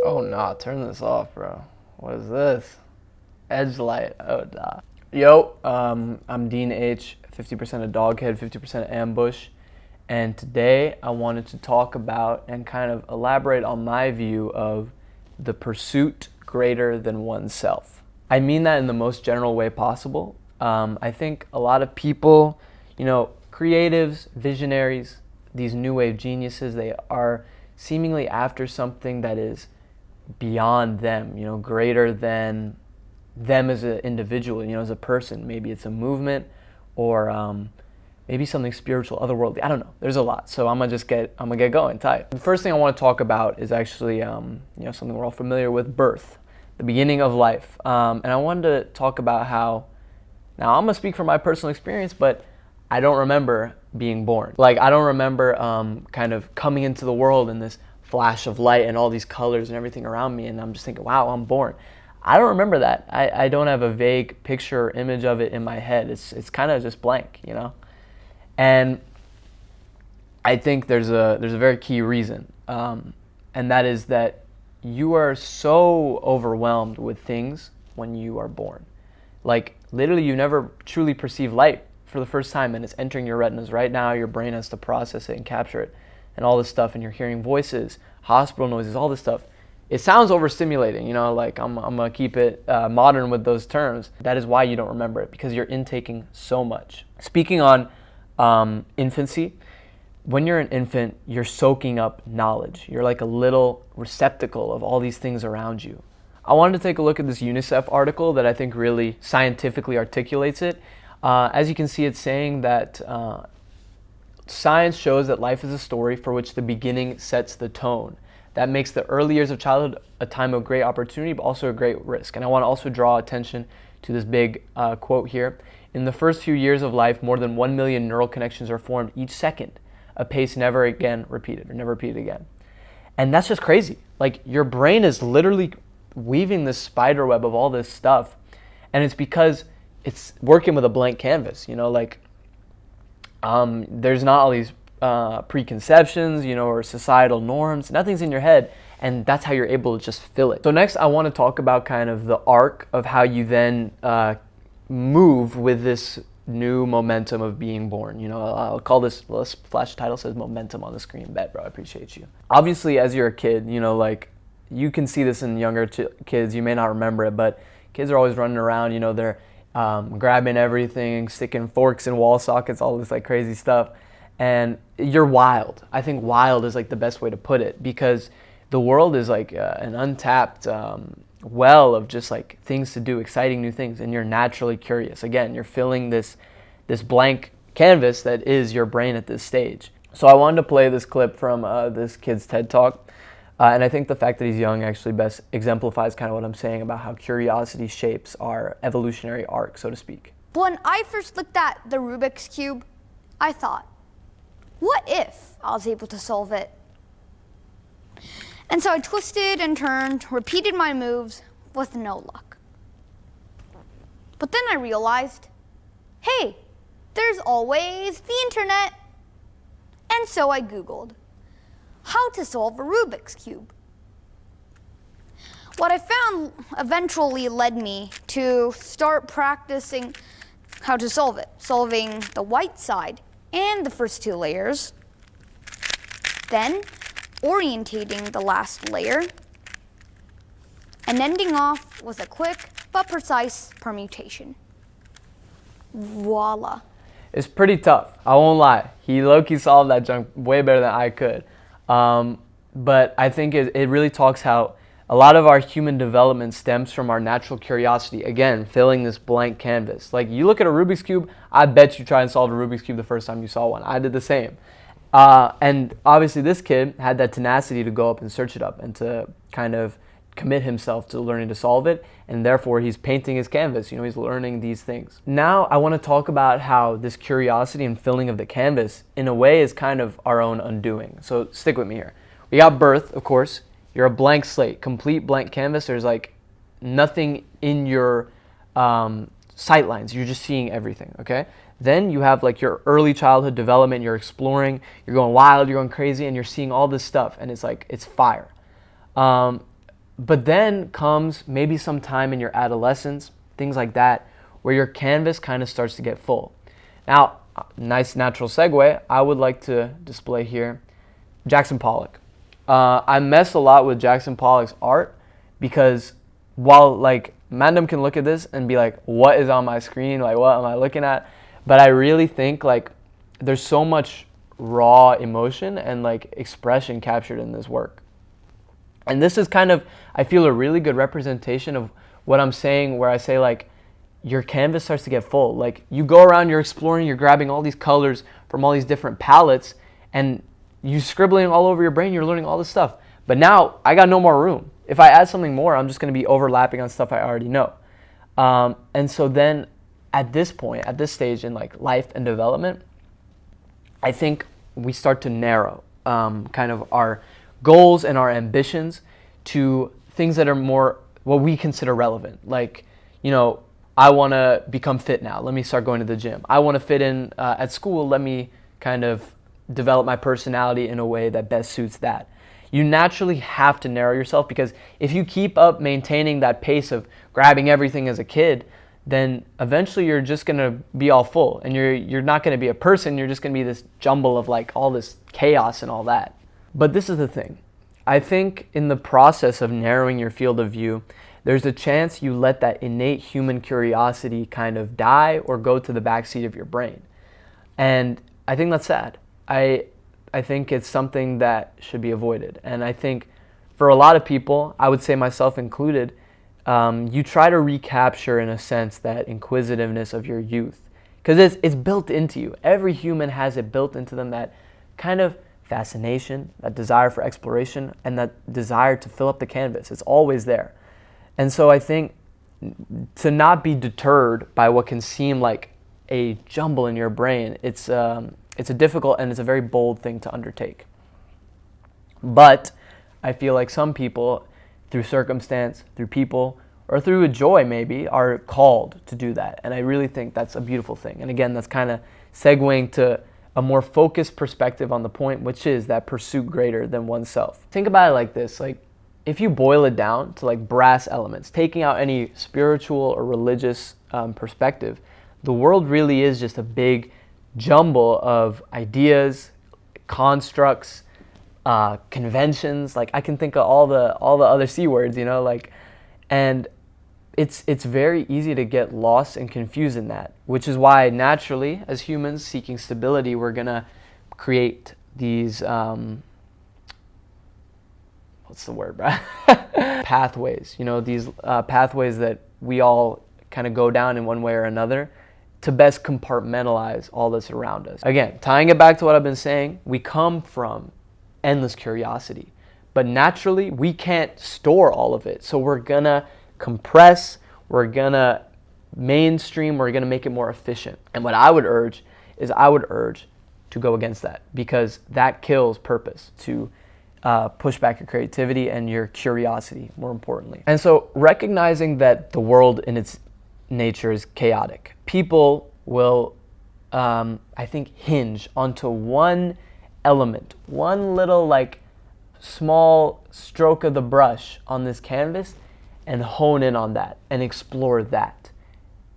Oh nah, turn this off, bro. What is this? Edge light. Oh nah. Yo, I'm Dean H, 50% a doghead, 50% ambush. And today I wanted to talk about and kind of elaborate on my view of the pursuit greater than oneself. I mean that in the most general way possible. I think a lot of people, creatives, visionaries, these new wave geniuses, they are seemingly after something that is beyond them, greater than them as an individual, as a person. Maybe it's a movement or maybe something spiritual, otherworldly. I don't know. There's a lot. So I'm gonna get going tight. The first thing I want to talk about is actually something we're all familiar with, birth, the beginning of life. And I wanted to talk about how, now I'm gonna speak from my personal experience, but I don't remember being born. Like I don't remember kind of coming into the world in this flash of light and all these colors and everything around me, and I'm just thinking, wow, I'm born. I don't remember that. I don't have a vague picture or image of it in my head. It's kind of just blank, And I think there's a very key reason, and that is that you are so overwhelmed with things when you are born. Like literally, you never truly perceive light for the first time, and it's entering your retinas right now. Your brain has to process it and capture it, and all this stuff. And you're hearing voices, hospital noises, all this stuff. It sounds overstimulating, like I'm gonna keep it modern with those terms. That is why you don't remember it, because you're intaking so much. Speaking on infancy, when you're an infant, you're soaking up knowledge. You're like a little receptacle of all these things around you. I wanted to take a look at this UNICEF article that I think really scientifically articulates it. As you can see, it's saying that science shows that life is a story for which the beginning sets the tone. That makes the early years of childhood a time of great opportunity, but also a great risk. And I want to also draw attention to this big quote here. In the first few years of life, more than 1 million neural connections are formed each second, a pace never again repeated, or never repeated again. And that's just crazy. Like your brain is literally weaving this spider web of all this stuff. And it's because it's working with a blank canvas, there's not all these preconceptions, or societal norms. Nothing's in your head, and that's how you're able to just fill it. So next, I want to talk about kind of the arc of how you then move with this new momentum of being born. I'll call this, let's flash title says momentum on the screen. Bet, bro, I appreciate you. Obviously, as you're a kid, you can see this in younger kids. You may not remember it, but kids are always running around. They're grabbing everything, sticking forks in wall sockets, all this like crazy stuff. And you're wild. I think wild is like the best way to put it, because the world is like an untapped well of just like things to do, exciting new things, and you're naturally curious. Again, you're filling this blank canvas that is your brain at this stage. So I wanted to play this clip from this kid's TED Talk, and I think the fact that he's young actually best exemplifies kind of what I'm saying about how curiosity shapes our evolutionary arc, so to speak. When I first looked at the Rubik's Cube, I thought, what if I was able to solve it? And so I twisted and turned, repeated my moves with no luck. But then I realized, hey, there's always the internet. And so I Googled how to solve a Rubik's Cube. What I found eventually led me to start practicing how to solve it, solving the white side and the first two layers, then orientating the last layer, and ending off with a quick but precise permutation. Voila. It's pretty tough, I won't lie. He low-key solved that junk way better than I could. But I think it really talks how a lot of our human development stems from our natural curiosity. Again, filling this blank canvas. Like you look at a Rubik's Cube, I bet you try and solve a Rubik's Cube the first time you saw one. I did the same. And obviously this kid had that tenacity to go up and search it up and to kind of commit himself to learning to solve it. And therefore he's painting his canvas, he's learning these things. Now I want to talk about how this curiosity and filling of the canvas in a way is kind of our own undoing. So stick with me here. We got birth, of course. You're a blank slate, complete blank canvas. There's like nothing in your sight lines. You're just seeing everything, okay? Then you have like your early childhood development. You're exploring, you're going wild, you're going crazy, and you're seeing all this stuff, and it's like, it's fire. But then comes maybe some time in your adolescence, things like that, where your canvas kind of starts to get full. Now, nice natural segue, I would like to display here Jackson Pollock. I mess a lot with Jackson Pollock's art because while like Mandem can look at this and be like, what is on my screen? Like, what am I looking at? But I really think like there's so much raw emotion and like expression captured in this work. And this is kind of, I feel, a really good representation of what I'm saying, where I say like your canvas starts to get full. Like you go around, you're exploring, you're grabbing all these colors from all these different palettes, and you scribbling all over your brain, you're learning all this stuff. But now I got no more room. If I add something more, I'm just going to be overlapping on stuff I already know. And so then at this point, at this stage in like life and development, I think we start to narrow kind of our goals and our ambitions to things that are more what we consider relevant. Like, you know, I want to become fit now. Let me start going to the gym. I want to fit in at school. Let me kind of develop my personality in a way that best suits that. You naturally have to narrow yourself, because if you keep up maintaining that pace of grabbing everything as a kid, then eventually you're just going to be all full, and you're not going to be a person. You're just going to be this jumble of like all this chaos and all that. But this is the thing. I think in the process of narrowing your field of view, there's a chance you let that innate human curiosity kind of die or go to the backseat of your brain. And I think that's sad. I think it's something that should be avoided. And I think for a lot of people, I would say myself included, you try to recapture, in a sense, that inquisitiveness of your youth. Because it's built into you. Every human has it built into them, that kind of fascination, that desire for exploration, and that desire to fill up the canvas. It's always there. And so I think to not be deterred by what can seem like a jumble in your brain, it's a difficult and it's a very bold thing to undertake. But I feel like some people, through circumstance, through people, or through a joy maybe, are called to do that. And I really think that's a beautiful thing. And again, that's kind of segueing to a more focused perspective on the point, which is that pursuit greater than oneself. Think about it like this. Like, if you boil it down to like brass elements, taking out any spiritual or religious perspective, the world really is just a big jumble of ideas, constructs, conventions. Like, I can think of all the other C words, you know, like, and it's very easy to get lost and confused in that, which is why naturally, as humans seeking stability, we're gonna create these what's the word, bro? Pathways, you know, these pathways that we all kind of go down in one way or another to best compartmentalize all this around us. Again, tying it back to what I've been saying, we come from endless curiosity, but naturally we can't store all of it. So we're gonna compress, we're gonna mainstream, we're gonna make it more efficient. And what I would urge to go against that, because that kills purpose, to push back your creativity and your curiosity, more importantly. And so recognizing that the world in its nature is chaotic, people will, I think, hinge onto one element, one little like small stroke of the brush on this canvas, and hone in on that and explore that.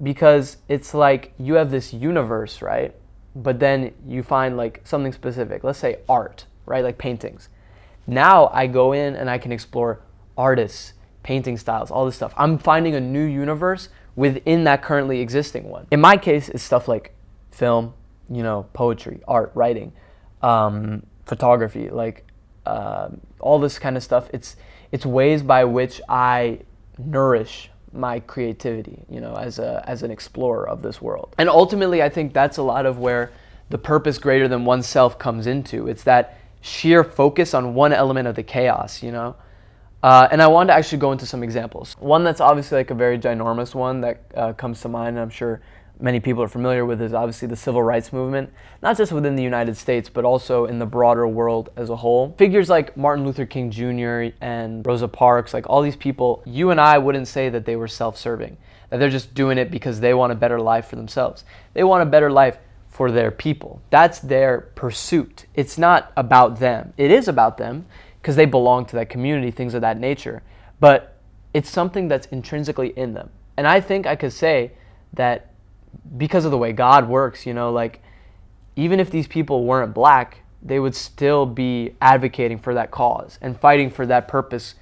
Because it's like you have this universe, right? But then you find like something specific, let's say art, right? Like paintings. Now I go in and I can explore artists, painting styles, all this stuff. I'm finding a new universe within that currently existing one. In my case, it's stuff like film, you know, poetry, art, writing, photography, like all this kind of stuff. It's ways by which I nourish my creativity, you know, as an explorer of this world. And ultimately, I think that's a lot of where the purpose greater than oneself comes into. It's that sheer focus on one element of the chaos, you know? And I wanted to actually go into some examples. One that's obviously like a very ginormous one that comes to mind, and I'm sure many people are familiar with, is obviously the civil rights movement, not just within the United States, but also in the broader world as a whole. Figures like Martin Luther King Jr. and Rosa Parks, like all these people, you and I wouldn't say that they were self-serving, that they're just doing it because they want a better life for themselves. They want a better life for their people. That's their pursuit. It's not about them. It is about them because they belong to that community, things of that nature. but it's something that's intrinsically in them. And I think I could say that because of the way God works, like even if these people weren't black, they would still be advocating for that cause and fighting for that purpose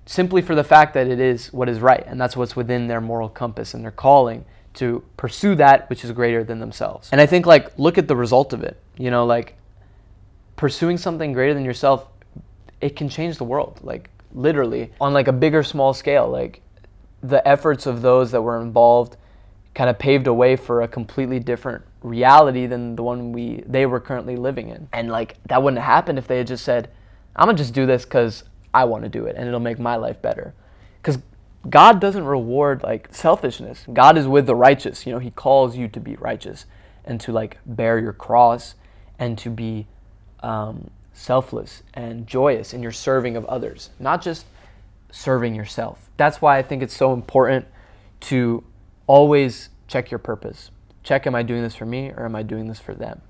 simply for the fact that it is what is right, and that's what's within their moral compass and their calling to pursue that which is greater than themselves. And I think, like, look at the result of it. Like, pursuing something greater than yourself, it can change the world, like, literally, on, like, a bigger, small scale. Like, the efforts of those that were involved kind of paved a way for a completely different reality than the one they were currently living in. And, like, that wouldn't have happened if they had just said, I'm gonna just do this because I want to do it and it'll make my life better. Because God doesn't reward, like, selfishness. God is with the righteous. He calls you to be righteous and to, like, bear your cross and to be selfless and joyous in your serving of others, not just serving yourself. That's why I think it's so important to always check your purpose. Check, am I doing this for me or am I doing this for them?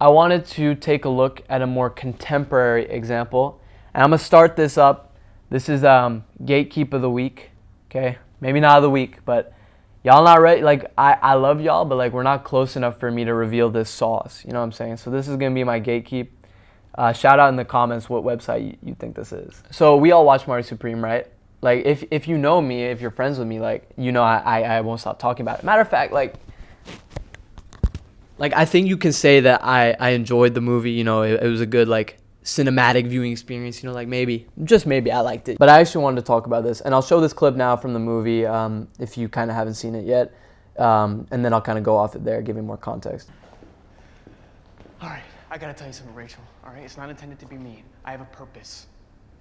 I wanted to take a look at a more contemporary example, and I'm gonna start this up. This is Gatekeep of the Week. Okay, maybe not of the week, but y'all not ready. Like, I love y'all, but, like, we're not close enough for me to reveal this sauce. You know what I'm saying? So this is gonna be my gatekeep. Shout out in the comments what website you think this is. So we all watch Marty Supreme, right? Like, if you know me, if you're friends with me, like, I won't stop talking about it. Matter of fact, like I think you can say that I enjoyed the movie. It was a good, like, cinematic viewing experience. Like, maybe, just maybe, I liked it. But I actually wanted to talk about this, and I'll show this clip now from the movie if you kind of haven't seen it yet, and then I'll kind of go off it there, giving more context. All right, I gotta tell you something, Rachel. All right, it's not intended to be mean. I have a purpose.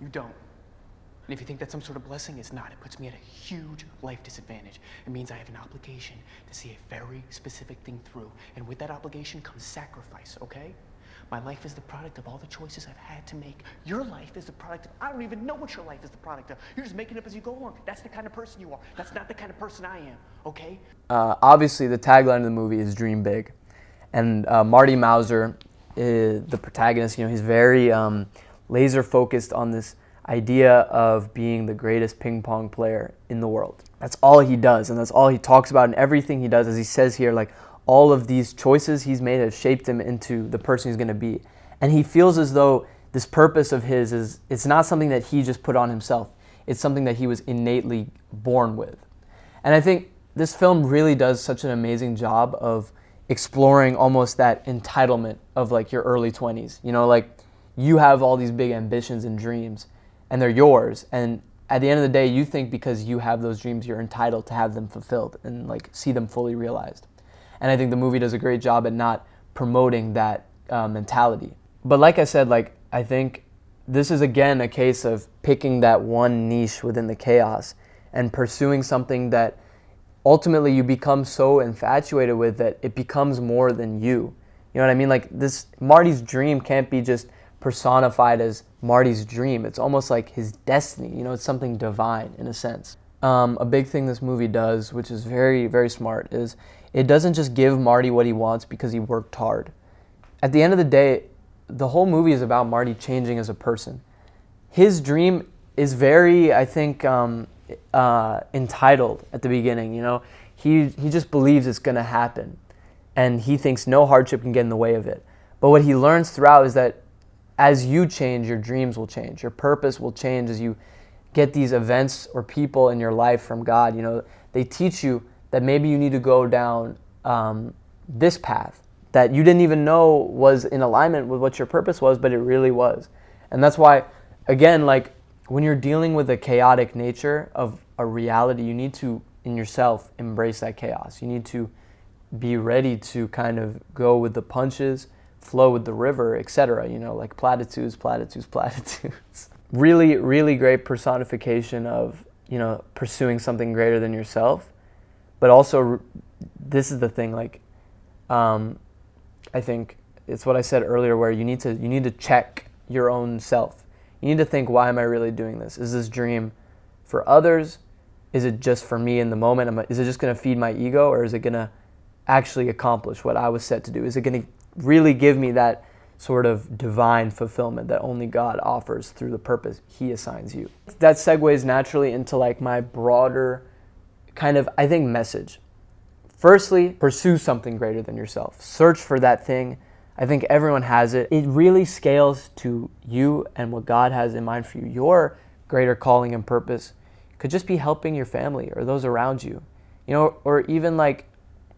You don't. And if you think that's some sort of blessing, it's not. It puts me at a huge life disadvantage. It means I have an obligation to see a very specific thing through. And with that obligation comes sacrifice, okay? My life is the product of all the choices I've had to make. Your life is the product of, I don't even know what your life is the product of. You're just making it up as you go along. That's the kind of person you are. That's not the kind of person I am, okay? Obviously, the tagline of the movie is Dream Big. And Marty Mauser, the protagonist, he's very laser focused on this idea of being the greatest ping pong player in the world. That's all he does, and that's all he talks about, and everything he does, as he says here, like, all of these choices he's made have shaped him into the person he's going to be. And he feels as though this purpose of his it's not something that he just put on himself. It's something that he was innately born with. And I think this film really does such an amazing job of exploring almost that entitlement of, like, your early 20s. Like, you have all these big ambitions and dreams, and they're yours. And at the end of the day, you think because you have those dreams, you're entitled to have them fulfilled and, like, see them fully realized. And I think the movie does a great job at not promoting that mentality. But like I said, like, I think this is, again, a case of picking that one niche within the chaos and pursuing something that ultimately you become so infatuated with that it becomes more than you. You know what I mean? Like, this Marty's dream can't be just personified as Marty's dream. It's almost like his destiny. It's something divine in a sense. A big thing this movie does, which is very, very smart, is it doesn't just give Marty what he wants because he worked hard. At the end of the day, the whole movie is about Marty changing as a person. His dream is very, I think, entitled at the beginning. He just believes it's going to happen, and he thinks no hardship can get in the way of it. But what he learns throughout is that as you change, your dreams will change. Your purpose will change as you get these events or people in your life from God. They teach you that maybe you need to go down this path that you didn't even know was in alignment with what your purpose was, but it really was. And that's why, again, like, when you're dealing with the chaotic nature of a reality, you need to, in yourself, embrace that chaos. You need to be ready to kind of go with the punches, flow with the river, etc. Like platitudes. Really, really great personification of, pursuing something greater than yourself. But also, this is the thing, like, I think it's what I said earlier, where you need to check your own self. You need to think, why am I really doing this? Is this dream for others? Is it just for me in the moment? Is it just going to feed my ego, or is it going to actually accomplish what I was set to do? Is it going to really give me that sort of divine fulfillment that only God offers through the purpose he assigns you. That segues naturally into like my broader kind of, I think, message. Firstly, pursue something greater than yourself. Search for that thing. I think everyone has it. It really scales to you and what God has in mind for you. Your greater calling and purpose could just be helping your family or those around you, or even like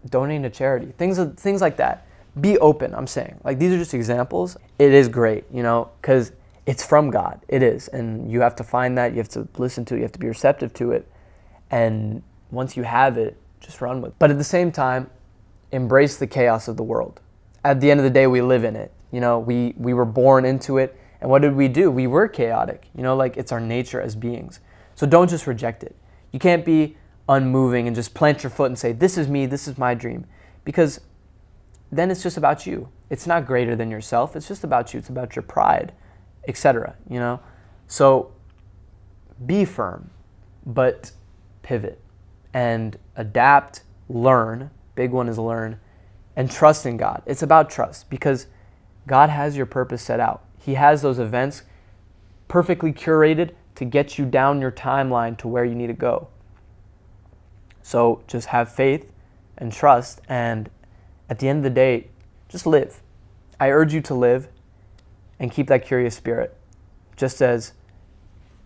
donating to charity, things like that. Be open, I'm saying. Like, these are just examples. It is great, because it's from God. It is. And you have to find that. You have to listen to it. You have to be receptive to it. And once you have it, just run with it. But at the same time, embrace the chaos of the world. At the end of the day, we live in it. We were born into it. And what did we do? We were chaotic. Like, it's our nature as beings. So don't just reject it. You can't be unmoving and just plant your foot and say, this is me, this is my dream. Because then it's just about you. It's not greater than yourself. It's just about you. It's about your pride, etc. So be firm, but pivot and adapt, learn. Big one is learn, and trust in God. It's about trust because God has your purpose set out. He has those events perfectly curated to get you down your timeline to where you need to go. So just have faith and trust, and at the end of the day, just live. I urge you to live and keep that curious spirit, just as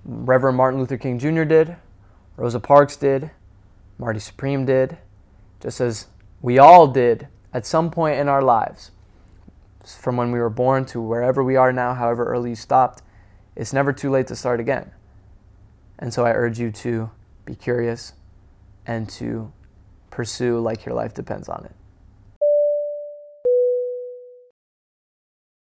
Reverend Martin Luther King Jr. did, Rosa Parks did, Marty Supreme did, just as we all did at some point in our lives. From when we were born to wherever we are now, however early you stopped, it's never too late to start again. And so I urge you to be curious and to pursue like your life depends on it.